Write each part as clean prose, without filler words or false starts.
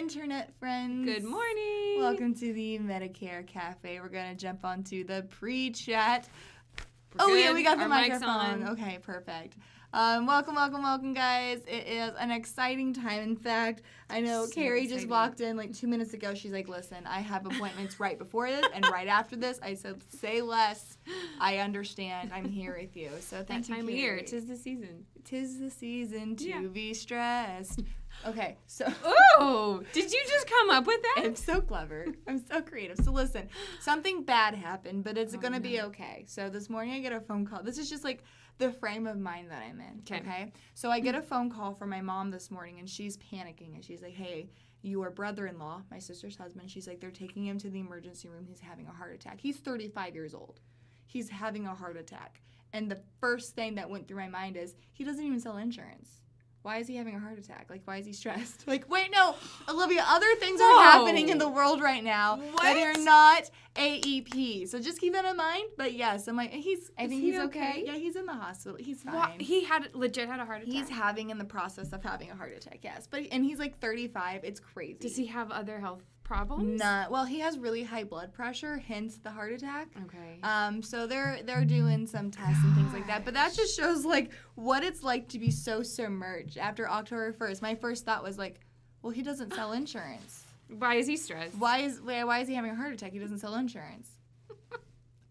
internet friends. Good morning. Welcome to the Medicare Cafe. We're going to jump onto the pre-chat. We got the Our microphone. mic's on. Okay, perfect. Welcome, guys. It is an exciting time. In fact, I know So Carrie just exciting. walked in like 2 minutes ago. She's like, listen, I have appointments right before this and right after this. I said, say less. I understand. I'm here with you. So thank That you, time of Carrie. year. 'Tis the season. 'Tis the season to Yeah. be stressed. Okay, so... Oh, did you just come up with that? I'm so clever. I'm so creative. So listen, something bad happened, but it's going to be no. okay. So this morning I get a phone call. This is just like the frame of mind that I'm in. 'Kay. Okay. So I get a phone call from my mom this morning, and she's panicking, and she's like, hey, your brother-in-law, my sister's husband, she's like, they're taking him to the emergency room. He's having a heart attack. He's 35 years old. He's having a heart attack. And the first thing that went through my mind is, he doesn't even sell insurance. Why is he having a heart attack? Like, why is he stressed? Like, wait, no, Olivia, other things are happening in the world right now that are not AEP. So just keep that in mind. But yes, I'm like, I think he's okay. Yeah, he's in the hospital. He's fine. Well, he legit had a heart attack. He's in the process of having a heart attack, yes. And he's like 35. It's crazy. Does he have other health problems? Well, he has really high blood pressure, hence the heart attack. Okay. So they're doing some tests and things like that. But that just shows like what it's like to be so submerged after October 1st. My first thought was like, well, he doesn't sell insurance. Why is he stressed? Why is he having a heart attack? He doesn't sell insurance.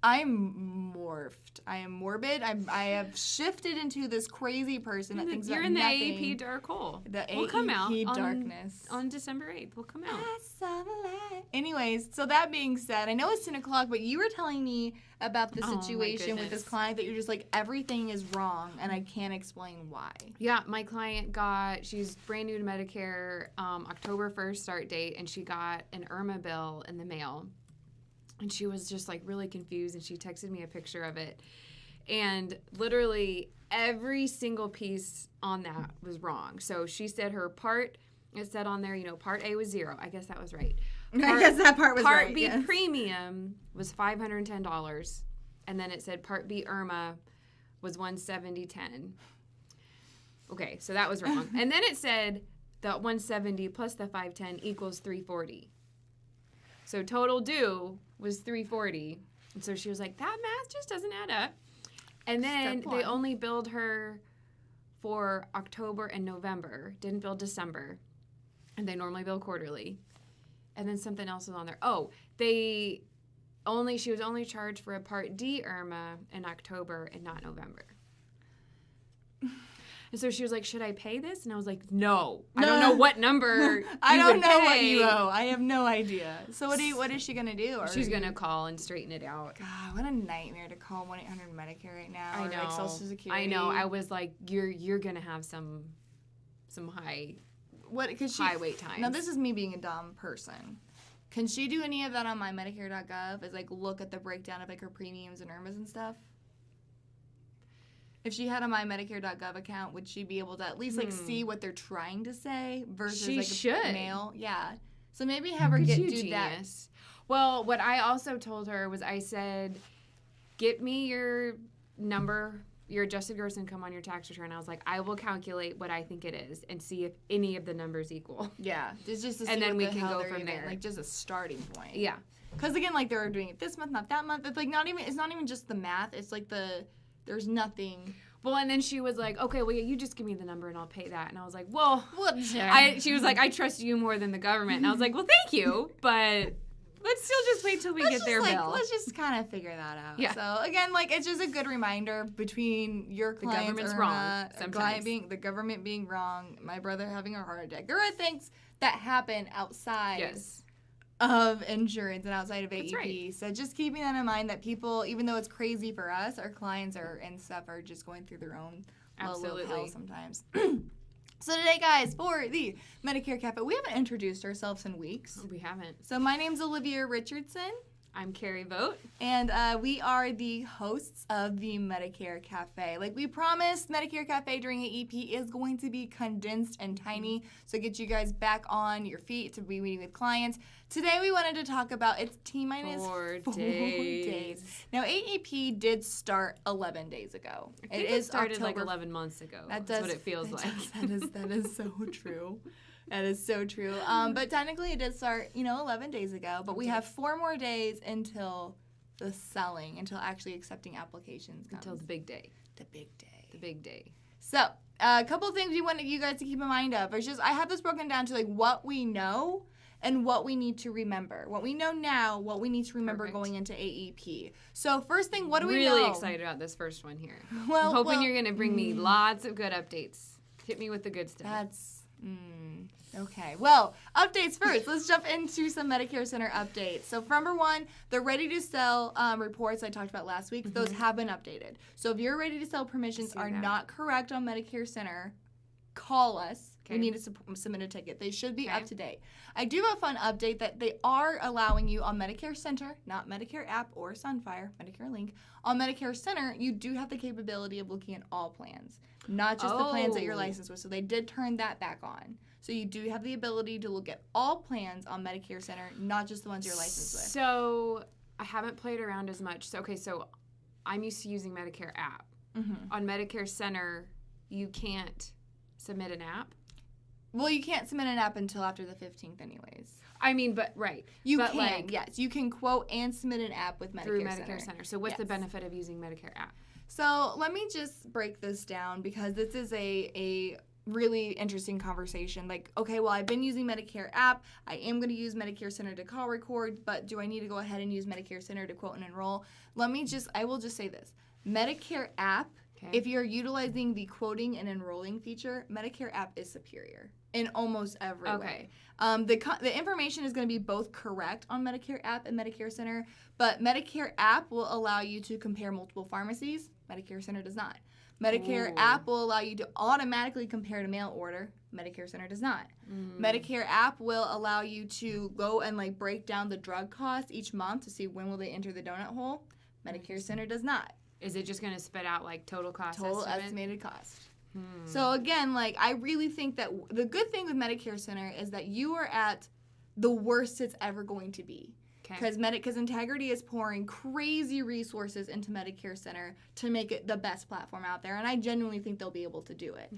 I'm morphed. I am morbid. I have shifted into this crazy person that thinks You're about in the nothing. AEP dark hole. The We'll come out AEP on- darkness. On December 8th. We'll come out. I saw the light. Anyways, so that being said, I know it's 10 o'clock, but you were telling me about the Oh, my situation with this goodness. client that you're just like, everything is wrong, and I can't explain why. Yeah, my client she's brand new to Medicare, October 1st start date, and she got an IRMA bill in the mail. And she was just like really confused, and she texted me a picture of it. And literally every single piece on that was wrong. So she said it said on there, Part A was 0. I guess that was right. I guess that part was right. Part B yes. premium was $510. And then it said Part B IRMA was $170.10. Okay, so that was wrong. And then it said the $170 plus the $510 equals $340. So total due was $340. And so she was like, that math just doesn't add up. And then Step they one. only billed her for October and November, didn't bill December. And they normally bill quarterly. And then something else was on there. Oh, she was only charged for a Part D IRMA in October and not November. And so she was like, should I pay this? And I was like, no. I don't know what number I don't know what pay. you owe. I have no idea. So what is she going to do? Or She's going to call and straighten it out. God, what a nightmare to call 1-800-Medicare right now. I or know. like Social Security. I know. I was like, you're going to have some high wait times. Now, this is me being a dumb person. Can she do any of that on mymedicare.gov? Is like look at the breakdown of like her premiums and IRMAs and stuff? If she had a mymedicare.gov account, would she be able to at least like see what they're trying to say versus She like should. a mail? Yeah. So maybe have her Look at do you, that. genius. Well, what I also told her was I said, get me your number, your adjusted gross income on your tax return. I was like, I will calculate what I think it is and see if any of the numbers equal. Yeah. It's just to see And then what we the can hell go they're from even, there. like just a starting point. Yeah. Because again, like they're doing it this month, not that month. It's like it's not even just the math. It's like there's nothing. Well, and then she was like, okay, well, yeah, you just give me the number and I'll pay that. And I was like, well, What? she was like, I trust you more than the government. And I was like, well, thank you, but let's still just wait till we get their bill. Let's just kind of figure that out. Yeah. So again, like it's just a good reminder between your client's government's IRMA, wrong sometimes. the government being wrong, my brother having a heart attack. There are things that happen outside Yes. of insurance and outside of AEP. That's right. So just keeping that in mind that people, even though it's crazy for us, our clients and stuff are just going through their own level of hell sometimes. So today, guys, for the Medicare Cafe, we haven't introduced ourselves in weeks. We haven't. So my name's Olivia Richardson. I'm Carrie Vogt. And we are the hosts of the Medicare Cafe. Like we promised, Medicare Cafe during AEP is going to be condensed and tiny, so get you guys back on your feet to be meeting with clients. Today we wanted to talk about it's T-minus 4 4 days. Now AEP did start 11 days ago. I think it started like 11 months ago. That's what it feels like. That is so true. That is so true. But technically it did start, 11 days ago. But we have 4 more days until the selling, until actually accepting applications comes. Until the big day. The big day. The big day. So, a couple of things we want you guys to keep in mind of. I have this broken down to like what we know and what we need to remember. What we know now, what we need to remember going into AEP. So first thing, what do we know? Really excited about this first one here. I'm hoping you're going to bring me lots of good updates. Hit me with the good stuff. Okay. Well, updates first. Let's jump into some Medicare Center updates. So, number one, the ready to sell reports I talked about last week, those have been updated. So, if your ready to sell permissions are not correct on Medicare Center, call us. Okay. We need to submit a ticket. They should be up to date. I do have a fun update that they are allowing you on Medicare Center, not Medicare app or Sunfire, Medicare Link. On Medicare Center, you do have the capability of looking at all plans, not just the plans that you're licensed with. So they did turn that back on. So you do have the ability to look at all plans on Medicare Center, not just the ones you're licensed with. So I haven't played around as much. So I'm used to using Medicare app. On Medicare Center, you can't submit an app. Well, you can't submit an app until after the 15th anyways. I mean, but right. You can, yes. You can quote and submit an app with Medicare through Medicare Center. So what's the benefit of using Medicare app? So let me just break this down because this is a really interesting conversation. Like, okay, well, I've been using Medicare app. I am going to use Medicare Center to call record, but do I need to go ahead and use Medicare Center to quote and enroll? I will just say this. Medicare app, if you're utilizing the quoting and enrolling feature, Medicare app is superior in almost every way. The information is going to be both correct on Medicare app and Medicare Center, but Medicare app will allow you to compare multiple pharmacies. Medicare Center does not. Medicare app will allow you to automatically compare to mail order. Medicare Center does not. Medicare app will allow you to go and break down the drug costs each month to see when will they enter the donut hole. Medicare Center does not. Is it just going to spit out total cost Total estimated cost. So again, I really think that the good thing with Medicare Center is that you are at the worst it's ever going to be. Because Integrity is pouring crazy resources into Medicare Center to make it the best platform out there, and I genuinely think they'll be able to do it.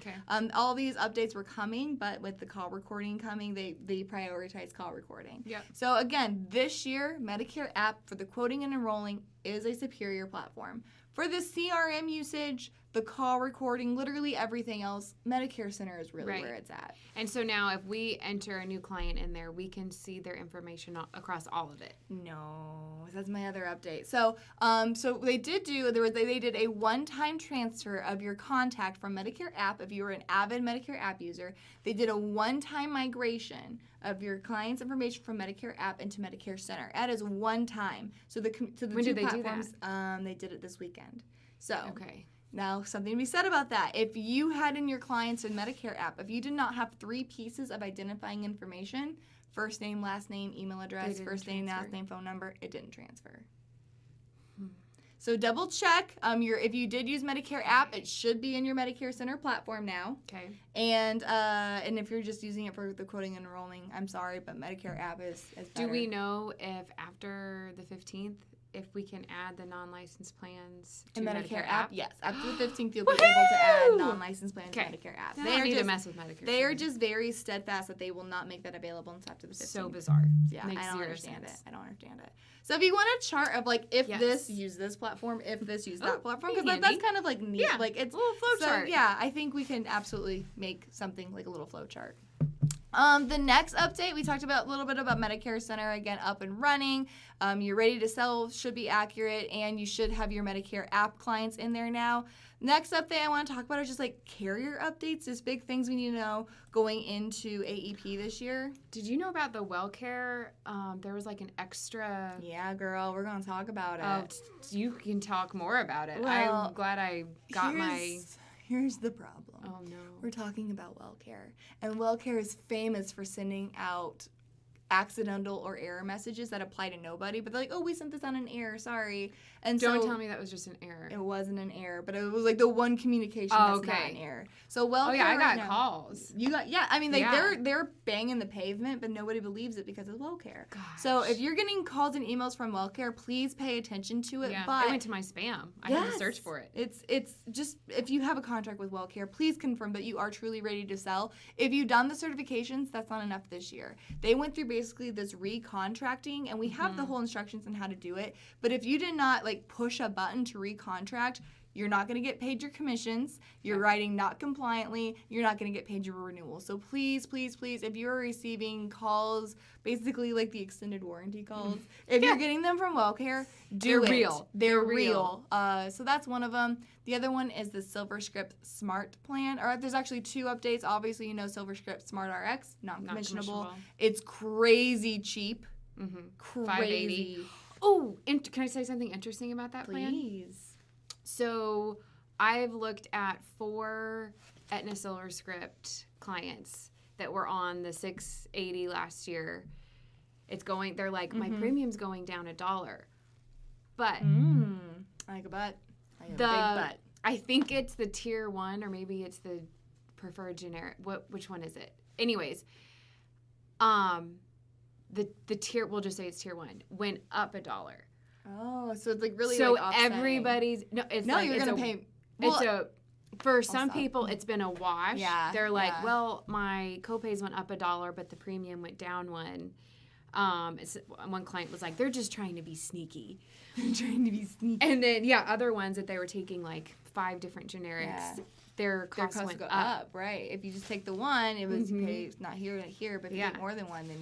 All these updates were coming, but with the call recording coming, they prioritize call recording. So again, this year, Medicare app for the quoting and enrolling is a superior platform. For the CRM usage, the call recording, literally everything else, Medicare Center is really where it's at. And so now if we enter a new client in there, we can see their information across all of it. No, that's my other update. So they did a one-time transfer of your contact from Medicare app. If you were an avid Medicare app user, they did a one-time migration of your client's information from Medicare app into Medicare Center. That is one time. So when did they platforms, do that? They did it this weekend. So now something to be said about that. If you had in your clients in Medicare app, if you did not have 3 pieces of identifying information, first name, last name, email address, first name, last name, phone number, it didn't transfer. So double check. If you did use Medicare app, it should be in your Medicare Center platform now. And if you're just using it for the quoting and enrolling, I'm sorry, but Medicare app is better. Do we know if after the 15th, if we can add the non-licensed plans to Medicare app? Yes. After the 15th, you'll be able to add non-licensed plans to Medicare app. They need to mess with Medicare. They are just very steadfast that they will not make that available until after the 15th. So bizarre. Yeah, I don't understand it. So if you want a chart of this, use this platform, if this, use that platform, because that's kind of neat. Yeah, it's a little flow chart. Yeah, I think we can absolutely make something like a little flow chart. The next update, we talked about a little bit about Medicare Center, again, up and running. Your ready to sell should be accurate, and you should have your Medicare app clients in there now. Next update I want to talk about is just carrier updates, just big things we need to know going into AEP this year. Did you know about the WellCare? There was an extra... Yeah, girl, we're going to talk about it. You can talk more about it. Well, I'm glad I got Here's the problem. Oh, no. We're talking about WellCare. And WellCare is famous for sending out accidental or error messages that apply to nobody, but they're like, oh, we sent this on an error, sorry. And Don't so tell me that was just an error. it wasn't an error, but it was like the one communication that's not an error. So Oh yeah, I got now, calls. You got I mean, like they're banging the pavement, but nobody believes it because of WellCare. Gosh. So if you're getting calls and emails from WellCare, please pay attention to it. Yeah, But it went to my spam. I had to search for it. It's just, if you have a contract with WellCare, please confirm that you are truly ready to sell. If you've done the certifications, that's not enough this year. They went through basically this recontracting, and we have the whole instructions on how to do it. But if you did not like push a button to recontract, you're not going to get paid your commissions. You're writing not compliantly. You're not going to get paid your renewal. So please, please, please, if you're receiving calls, basically like the extended warranty calls, if you're getting them from WellCare, do it. Real. They're real. So that's one of them. The other one is the SilverScript Smart Plan. Or there's actually 2 updates. Obviously, you know SilverScript Smart RX, non-commissionable. It's crazy cheap. Mm-hmm. Crazy. $580. Oh, can I say something interesting about that plan? Please. So I've looked at 4 Aetna SilverScript clients that were on the $680 last year. They're like, my premium's going down $1. But I like a butt. I like a big butt. I think it's the tier 1, or maybe it's the preferred generic. Which one is it? Anyways, the tier, we'll just say it's tier 1, went up $1. Oh, so it's like really so like offsetting. Everybody's you're gonna pay. Well, for some people it's been a wash. Yeah, they're like, well, my copays went up $1, but the premium went down $1. One client was like, they're just trying to be sneaky. And then other ones that they were taking like 5 different generics. Their costs went go up. Right? If you just take the one, it was you pay not here, not here, but if you take more than one, then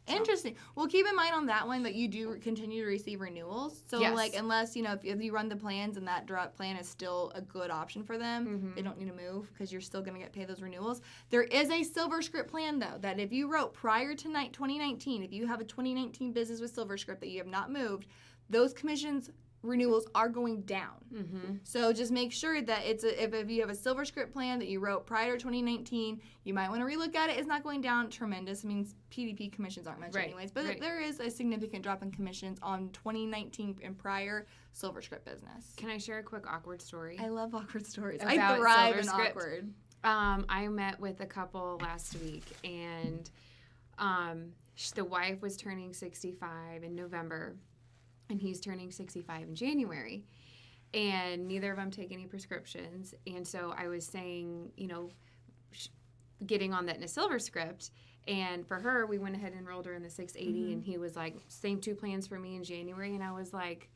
Interesting. Well, keep in mind on that one that you do continue to receive renewals. So, like, unless, you know, if you run the plans and that drop plan is still a good option for them, they don't need to move because you're still going to get paid those renewals. There is a SilverScript plan, though, that if you wrote prior to 2019, if you have a 2019 business with SilverScript that you have not moved, those commissions renewals are going down. So just make sure that if you have a SilverScript plan that you wrote prior to 2019, you might want to relook at it. It's not going down tremendous. I mean, PDP commissions aren't much anyways, but there is a significant drop in commissions on 2019 and prior SilverScript business. Can I share a quick awkward story? I love awkward stories. I thrive in awkward. I met with a couple last week, and the wife was turning 65 in November, and he's turning 65 in January, and neither of them take any prescriptions. And so I was saying, you know, getting on that in a SilverScript, and for her, we went ahead and enrolled her in the 680, and he was like, same 2 plans for me in January, and I was like,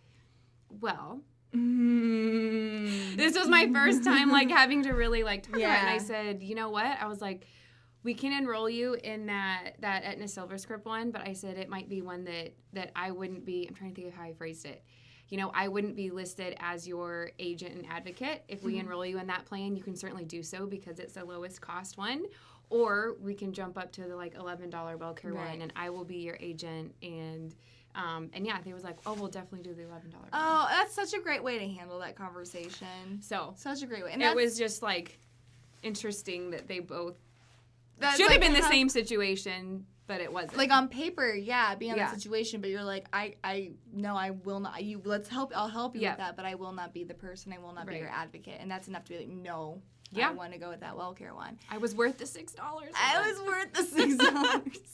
well, this was my first time like having to really like talk about it, and I said, you know what? I was like, we can enroll you in that Aetna SilverScript one, but I said it might be one that I wouldn't be, I'm trying to think of how I phrased it. You know, I wouldn't be listed as your agent and advocate. If we enroll you in that plan, you can certainly do so because it's the lowest cost one. Or we can jump up to the like $11 WellCare one, and I will be your agent. And they was like, oh, we'll definitely do the $11 one. Oh, that's such a great way to handle that conversation. So such a great way. And it was just like interesting that they both That's should have like been the same situation, but it wasn't. Like on paper, be in that situation, but you're like, I will not. I'll help you with that, but I will not be the person. I will not be your advocate, and that's enough to be like, no, I want to go with that WellCare one. I was worth the $6. I was worth the $6.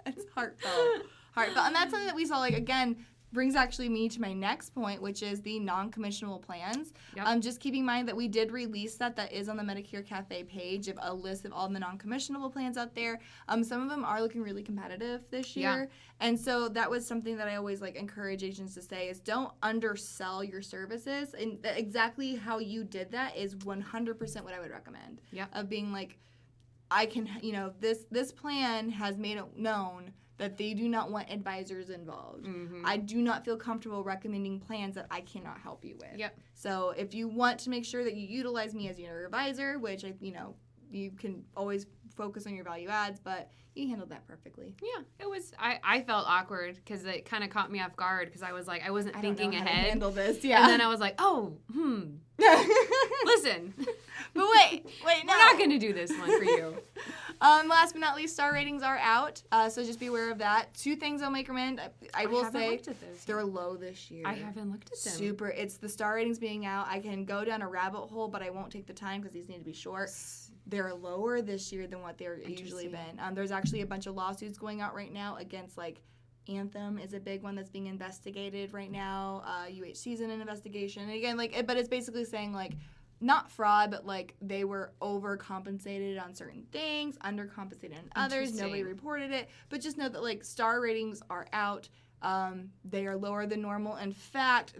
That's heartfelt, and that's something that we saw. Like again, brings actually me to my next point, which is the non-commissionable plans. Just keep in mind that we did release that is on the Medicare Cafe page of a list of all the non-commissionable plans out there. Some of them are looking really competitive this year. And so that was something that I always like encourage agents to say is don't undersell your services. And exactly how you did that is 100% what I would recommend. Of being like, I can, you know, this plan has made it known that they do not want advisors involved. I do not feel comfortable recommending plans that I cannot help you with. So if you want to make sure that you utilize me as your advisor, which you can always focus on your value adds, but you handled that perfectly. Yeah, it was. I felt awkward because it kind of caught me off guard because I was like, I wasn't thinking how ahead. to handle this, yeah. And then I was like, listen. But wait, no. We're not going to do this one for you. Last but not least, star ratings are out, so just be aware of that. 2 things I'll make recommend. I will say looked at those they're low this year. I haven't looked at them. Super. It's the star ratings being out. I can go down a rabbit hole, but I won't take the time because these need to be short. They're lower this year than what they're usually been. There's actually a bunch of lawsuits going out right now against, like, Anthem is a big one that's being investigated right now. UHC's in an investigation. And again, but it's basically saying, like, not fraud, but, like, they were overcompensated on certain things, undercompensated on others. Nobody reported it. But just know that, like, star ratings are out. They are lower than normal. In fact,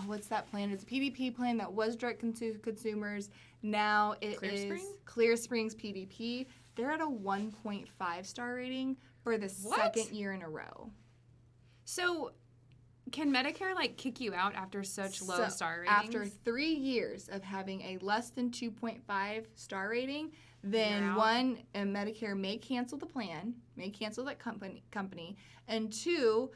what's that plan? It's a PDP plan that was direct to consumers. Now it is Clear Springs PDP. They're at a 1.5 star rating for the second year in a row. So can Medicare, like, kick you out after such low star ratings? After 3 years of having a less than 2.5 star rating, then one, Medicare may cancel the plan, may cancel that company, and 2,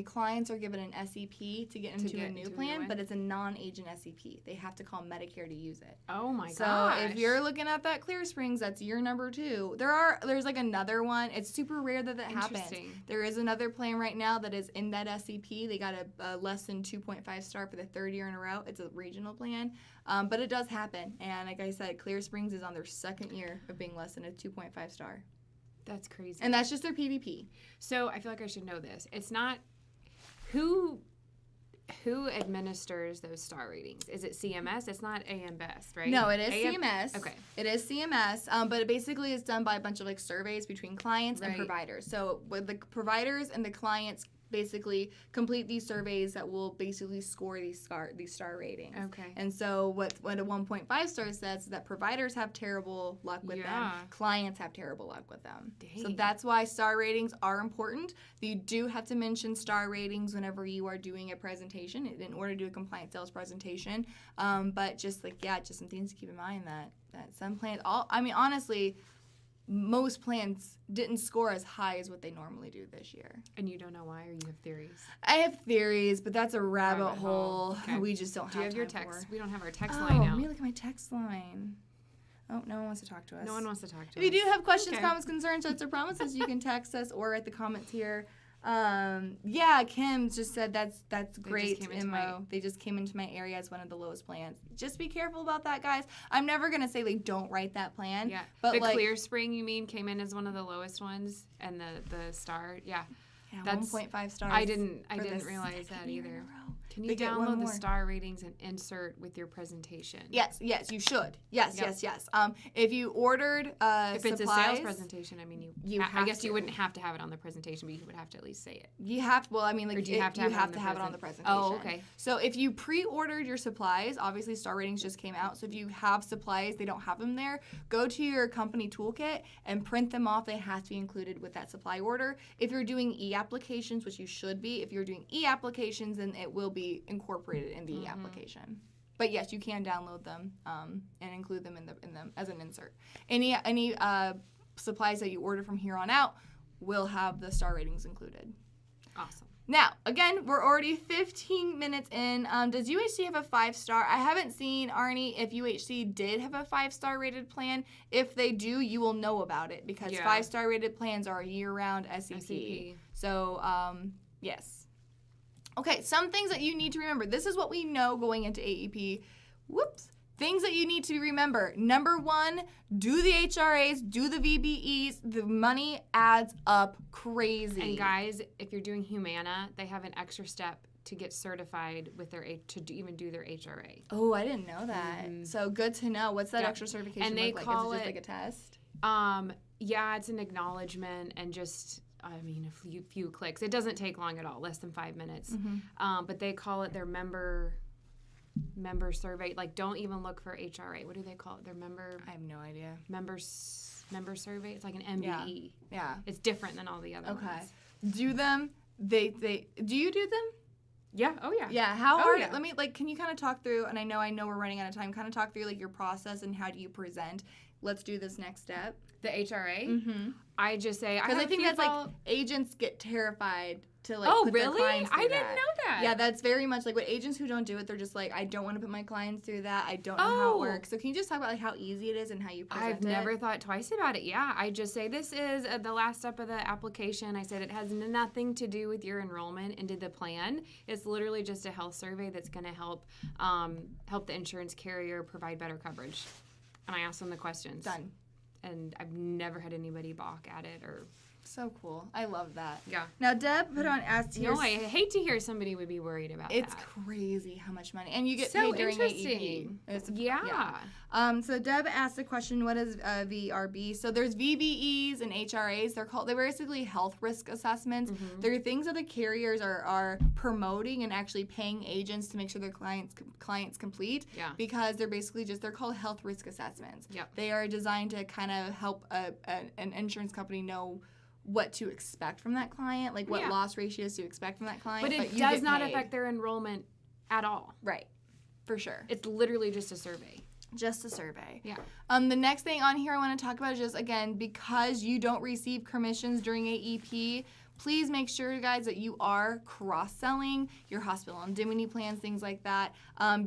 clients are given an SEP to get into a new plan, but it's a non-agent SEP. They have to call Medicare to use it. Oh my gosh. So if you're looking at that Clear Springs, that's year number 2. There's like another one. It's super rare that happens. There is another plan right now that is in that SEP. They got a less than 2.5 star for the 3rd year in a row. It's a regional plan. But it does happen. And like I said, Clear Springs is on their 2nd year of being less than a 2.5 star. That's crazy. And that's just their PDP. So I feel like I should know this. It's not who administers those star ratings. Is it CMS? It's not AM Best, right? No, it is CMS. Okay. It is CMS, but it basically is done by a bunch of, like, surveys between clients and providers. So with the providers and the clients basically complete these surveys that will basically score these star ratings. Okay. And so what a 1.5 star says is that providers have terrible luck with them, clients have terrible luck with them. Dang. So that's why star ratings are important. You do have to mention star ratings whenever you are doing a presentation in order to do a compliant sales presentation. But just some things to keep in mind that some plans, honestly, most plans didn't score as high as what they normally do this year. And you don't know why, or you have theories? I have theories, but that's a rabbit hole. Okay. We just don't have time. Do you have your text? We don't have our text line now. Let me look at my text line. Oh, no one wants to talk to us. No one wants to talk to us. If you do have questions, comments, concerns, threats, or promises, you can text us or write the comments here. Kim just said that's great info. They just came into my area as one of the lowest plans. Just be careful about that, guys. I'm never gonna say don't write that plan. Yeah, but the Clear Spring, you mean, came in as one of the lowest ones, and the star, that's 1.5 stars. I didn't realize that either. Can you download the star ratings and insert with your presentation? Yes, you should. Yes. If you ordered if supplies, it's a sales presentation, I guess you wouldn't have to have it on the presentation, but you would have to at least say it. You have, or do you have to have it on the presentation. Oh, okay. So if you pre-ordered your supplies, obviously star ratings just came out, so if you have supplies, they don't have them there, go to your company toolkit and print them off. They have to be included with that supply order. If you're doing e-applications, which you should be, if you're doing e-applications, then it will be incorporated in the application. But yes, you can download them and include them in them as an insert. Any supplies that you order from here on out will have the star ratings included. Awesome. Now, again, we're already 15 minutes in. Does UHC have a 5-star? I haven't seen, Arnie, if UHC did have a 5-star rated plan. If they do, you will know about it because 5-star rated plans are a year-round SEP. So, yes. Okay, some things that you need to remember. This is what we know going into AEP. Things that you need to remember. Number 1, do the HRAs, do the VBEs. The money adds up crazy. And guys, if you're doing Humana, they have an extra step to get certified with even do their HRA. Oh, I didn't know that. So good to know. What's that extra certification and they look call like? Is it just like a test? It's an acknowledgement and just a few clicks. It doesn't take long at all, less than 5 minutes. But they call it their member survey. Like, don't even look for HRA. What do they call it? Their member. I have no idea. Member survey. It's like an MBE. Yeah. It's different than all the other ones. Do them. Do you do them? Yeah. Oh, yeah. Yeah, how Oh, hard? yeah. Let me can you kind of talk through? And I know we're running out of time. Kind of talk through like your process and how do you present. Let's do this next step. The HRA. Mm-hmm. I just say Because I think that's like agents get terrified to like. Oh, put their really? clients through I didn't that. know that. Yeah, that's very much like what agents who don't do it. They're just like, I don't want to put my clients through that. I don't know how it works. So can you just talk about like how easy it is and how you present I've never thought twice about it. Yeah, I just say this is the last step of the application. I said it has nothing to do with your enrollment into the plan. It's literally just a health survey that's going to help the insurance carrier provide better coverage. And I ask them the questions. Done. And I've never had anybody balk at it or. So cool. I love that. Yeah. Now, Deb put on asked here. No, I hate to hear somebody would be worried about It's that. crazy how much money. And you get So paid during interesting. AEP. Yeah. So Deb asked a question, what is VRB? So there's VBEs and HRAs. They're basically health risk assessments. Mm-hmm. They're things that the carriers are promoting and actually paying agents to make sure their clients complete. Yeah. Because they're called health risk assessments. Yep. They are designed to kind of help an insurance company know what to expect from that client, like what loss ratios to expect from that client. But it does not affect their enrollment at all. Right. For sure. It's literally just a survey. Just a survey. Yeah. The next thing on here I want to talk about is just, again, because you don't receive commissions during AEP, please make sure, guys, that you are cross-selling your hospital indemnity plans, things like that.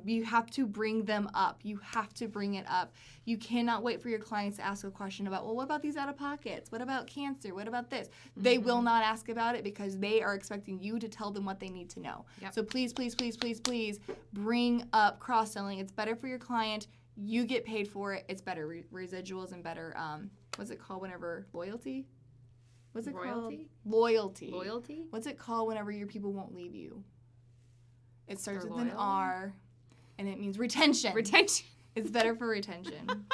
You have to bring them up. You have to bring it up. You cannot wait for your clients to ask a question about, well, what about these out-of-pockets? What about cancer? What about this? Mm-hmm. They will not ask about it because they are expecting you to tell them what they need to know. Yep. So please, please, please, please, please bring up cross-selling. It's better for your client. You get paid for it. It's better residuals and better, what's it called whenever loyalty? What's it called? Loyalty. Loyalty? What's it called whenever your people won't leave you? It starts with an loyal? R, and it means retention. Retention. It's better for retention.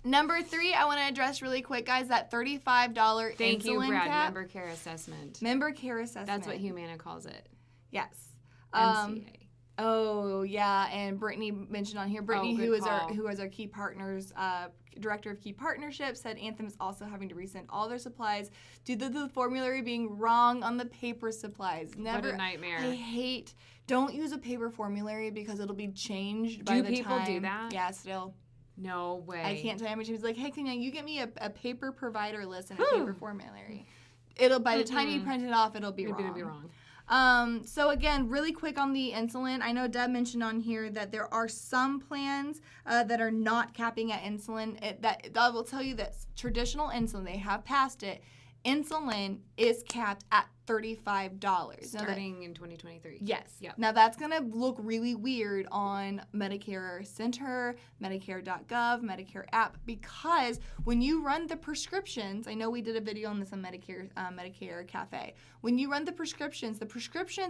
Number 3, I want to address really quick, guys, that $35 Thank insulin you, Brad. cap. Member care assessment. Member care assessment. That's what Humana calls it. Yes. MCA. Oh, yeah, and Brittany mentioned on here, Brittany, who is our key partners, director of key partnerships, said Anthem is also having to resend all their supplies due to the formulary being wrong on the paper supplies. Never. What a nightmare. Don't use a paper formulary because it'll be changed by the time. Do people do that? Yeah, still. No way. I can't tell you how many times like, hey, can you get me a paper provider list and a paper formulary? By the time you print it off, it'll be wrong. It'll be wrong. So again, really quick on the insulin, I know Deb mentioned on here that there are some plans that are not capping at insulin. I will tell you this, traditional insulin, they have passed it. Insulin is capped at $35. Starting in 2023. Yes. Yep. Now that's going to look really weird on Medicare Center, Medicare.gov, Medicare app, because when you run the prescriptions, I know we did a video on this on Medicare Cafe. When you run the prescriptions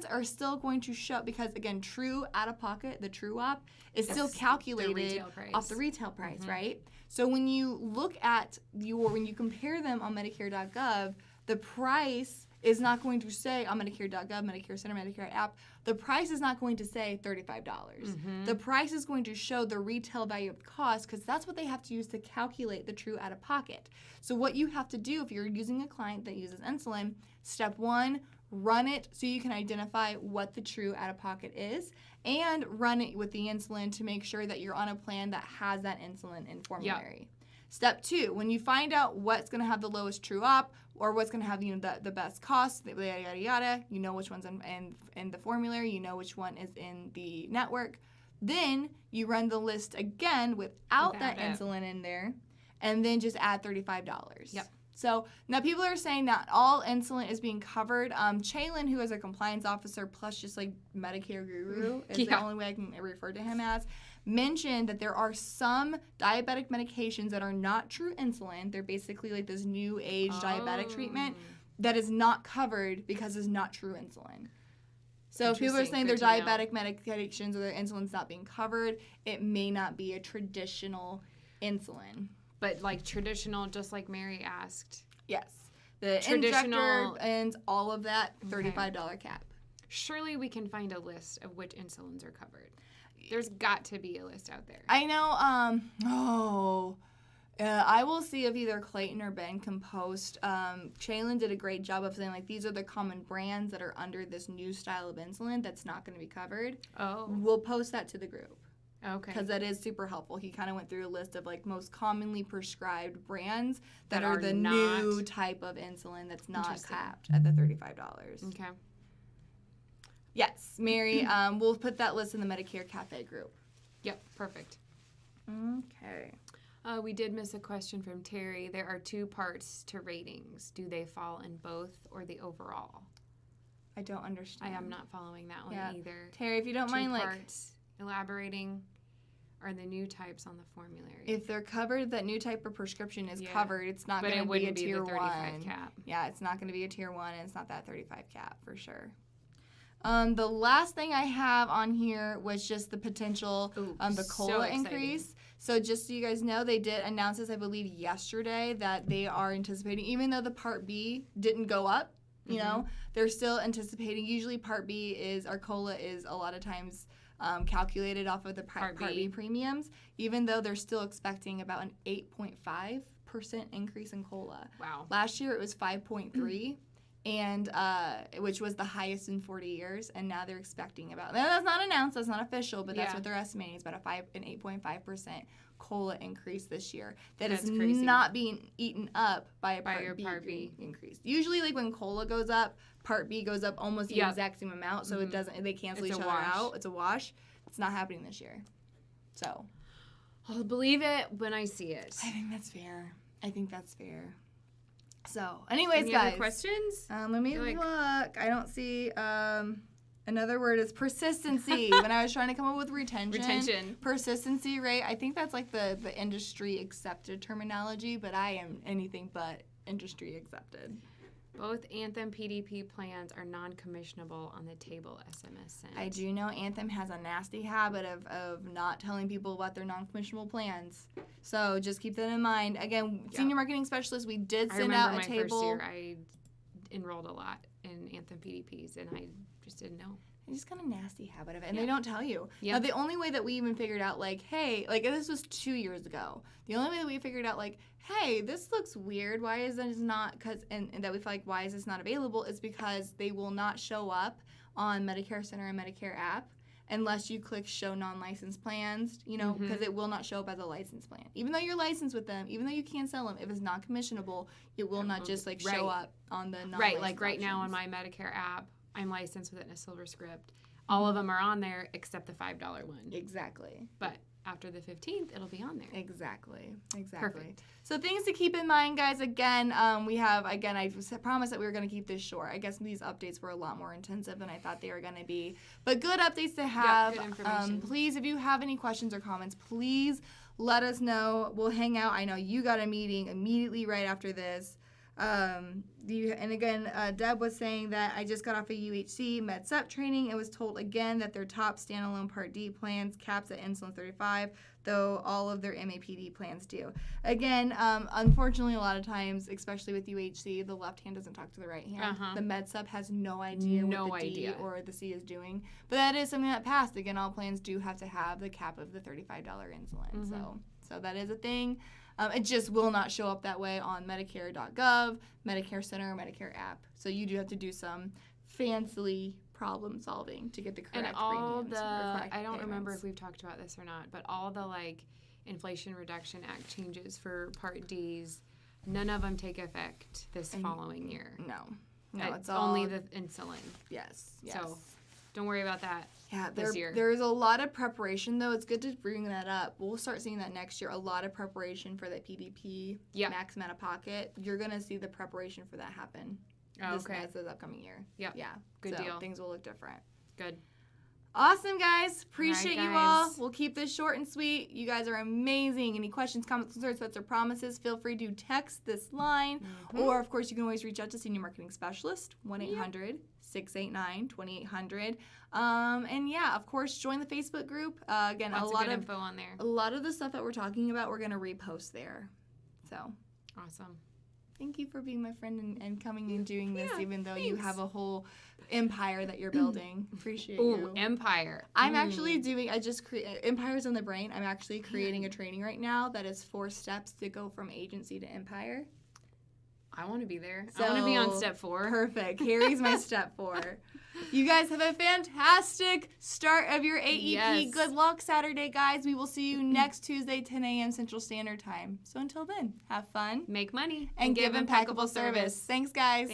are still going to show, because again, true out-of-pocket, the true op, is still calculated off the retail price, right? So when you look at when you compare them on Medicare.gov, the price is not going to say on Medicare.gov, Medicare Center, Medicare app, the price is not going to say $35. The price is going to show the retail value of the cost because that's what they have to use to calculate the true out-of-pocket. So what you have to do if you're using a client that uses insulin, step 1, run it so you can identify what the true out-of-pocket is and run it with the insulin to make sure that you're on a plan that has that insulin in formulary. Yep. Step 2, when you find out what's going to have the lowest true op or what's going to have the best cost, yada, yada, yada, you know which one's in the formulary, you know which one is in the network, then you run the list again without that insulin in there and then just add $35. Yep. So now people are saying that all insulin is being covered. Chaylin, who is a compliance officer plus just like Medicare guru, is the only way I can refer to him as, mentioned that there are some diabetic medications that are not true insulin. They're basically like this new age diabetic treatment that is not covered because it's not true insulin. So if people are saying their diabetic medications or their insulin's not being covered, it may not be a traditional insulin. But like traditional, just like Mary asked. Yes. The traditional injector and all of that, $35 cap. Surely we can find a list of which insulins are covered. There's got to be a list out there. I know, I will see if either Clayton or Ben can post. Shaylin did a great job of saying, like, these are the common brands that are under this new style of insulin that's not going to be covered. Oh. We'll post that to the group. Okay. Because that is super helpful. He kind of went through a list of, like, most commonly prescribed brands that are the new type of insulin that's not capped at the $35. Okay. Yes, Mary, we'll put that list in the Medicare Cafe group. Yep, perfect. Okay. We did miss a question from Terry. There are 2 parts to ratings. Do they fall in both or the overall? I don't understand. I am not following that one either. Terry, if you don't mind, parts, elaborating, are the new types on the formulary. If they're covered, that new type of prescription is covered. It's not going to be a tier 1. Cap. Yeah, it's not going to be a tier 1, and it's not that 35 cap for sure. The last thing I have on here was just the potential, the COLA increase. So just so you guys know, they did announce this, I believe, yesterday that they are anticipating, even though the Part B didn't go up, you know, they're still anticipating. Usually Part B is, our COLA is a lot of times calculated off of the Part B premiums, even though they're still expecting about an 8.5% increase in COLA. Wow. Last year it was 5.3%. And which was the highest in 40 years, and now they're expecting about, that's not announced, that's not official, but that's what they're estimating, is about an 8.5% COLA increase this year. That's crazy. Not being eaten up by a Part B increase. Usually, like, when COLA goes up, Part B goes up almost the exact same amount, so it doesn't, they cancel each other out. It's a wash. It's not happening this year. So I'll believe it when I see it. I think that's fair. So, anyways, Any guys. other questions? Let me look. I don't see. Another word is persistency. When I was trying to come up with retention. Persistency rate. I think that's like the industry accepted terminology, but I am anything but industry accepted. Both Anthem PDP plans are non-commissionable on the table SMS sent. I do know Anthem has a nasty habit of not telling people about their non-commissionable plans. So just keep that in mind. Again, senior marketing specialist, we did send out a table. I remember my first year, I enrolled a lot in Anthem PDPs, and I just didn't know. It's just kind of nasty habit of it, and they don't tell you. Now, the only way that we even figured out, like, hey, like, this was 2 years ago. The only way that we figured out, like, hey, this looks weird. Why is this not? And that we feel like, why is this not available? Is because they will not show up on Medicare Center and Medicare app unless you click show non-licensed plans, you know, because it will not show up as a licensed plan. Even though you're licensed with them, even though you can sell them, if it's not commissionable, it will not just, like, show up on the non-licensed Right, like right now on my Medicare app, I'm licensed with it in a silver script. All of them are on there except the $5 one. Exactly. But after the 15th, it'll be on there. Exactly. Perfect. So things to keep in mind, guys. Again, I promised that we were going to keep this short. I guess these updates were a lot more intensive than I thought they were going to be. But good updates to have. Good information. Please, if you have any questions or comments, please let us know. We'll hang out. I know you got a meeting immediately right after this. Deb was saying that I just got off a UHC MedSup training and was told again that their top standalone Part D plans caps at insulin 35, though all of their MAPD plans do. Again, unfortunately, a lot of times, especially with UHC, the left hand doesn't talk to the right hand. The MedSup has no idea what the D or the C is doing. But that is something that passed. Again, all plans do have to have the cap of the $35 insulin. So that is a thing. It just will not show up that way on Medicare.gov, Medicare Center, Medicare app. So you do have to do some fancy problem solving to get the correct premiums. I don't remember if we've talked about this or not, but all the, like, Inflation Reduction Act changes for Part Ds, none of them take effect this following year. No, it's only the insulin. Yes. So don't worry about that. Yeah, this year. There's a lot of preparation, though. It's good to bring that up. We'll start seeing that next year. A lot of preparation for that PDP maximum out of pocket. You're going to see the preparation for that happen this upcoming year. Yeah. Good so deal. Things will look different. Good. Awesome, guys. Appreciate you all. We'll keep this short and sweet. You guys are amazing. Any questions, comments, concerns, threats, or promises, feel free to text this line. Or, of course, you can always reach out to Senior Marketing Specialist, 1-800-689-2800. And, yeah, of course, join the Facebook group. Again, lots of good info on there. A lot of the stuff that we're talking about, we're going to repost there. So. Awesome. Thank you for being my friend and coming and doing this, Yeah, even though you thanks. have a whole empire that you're building. Appreciate Ooh, you. empire. I'm actually doing, Empire's in the Brain. I'm actually creating a training right now that is 4 steps to go from agency to empire. I want to be there. I want to be on So, step 4. Perfect. Carrie's my step 4. You guys have a fantastic start of your AEP. Yes. Good luck Saturday, guys. We will see you next Tuesday, 10 a.m. Central Standard Time. So until then, have fun Make money and give impeccable service. Thanks, guys.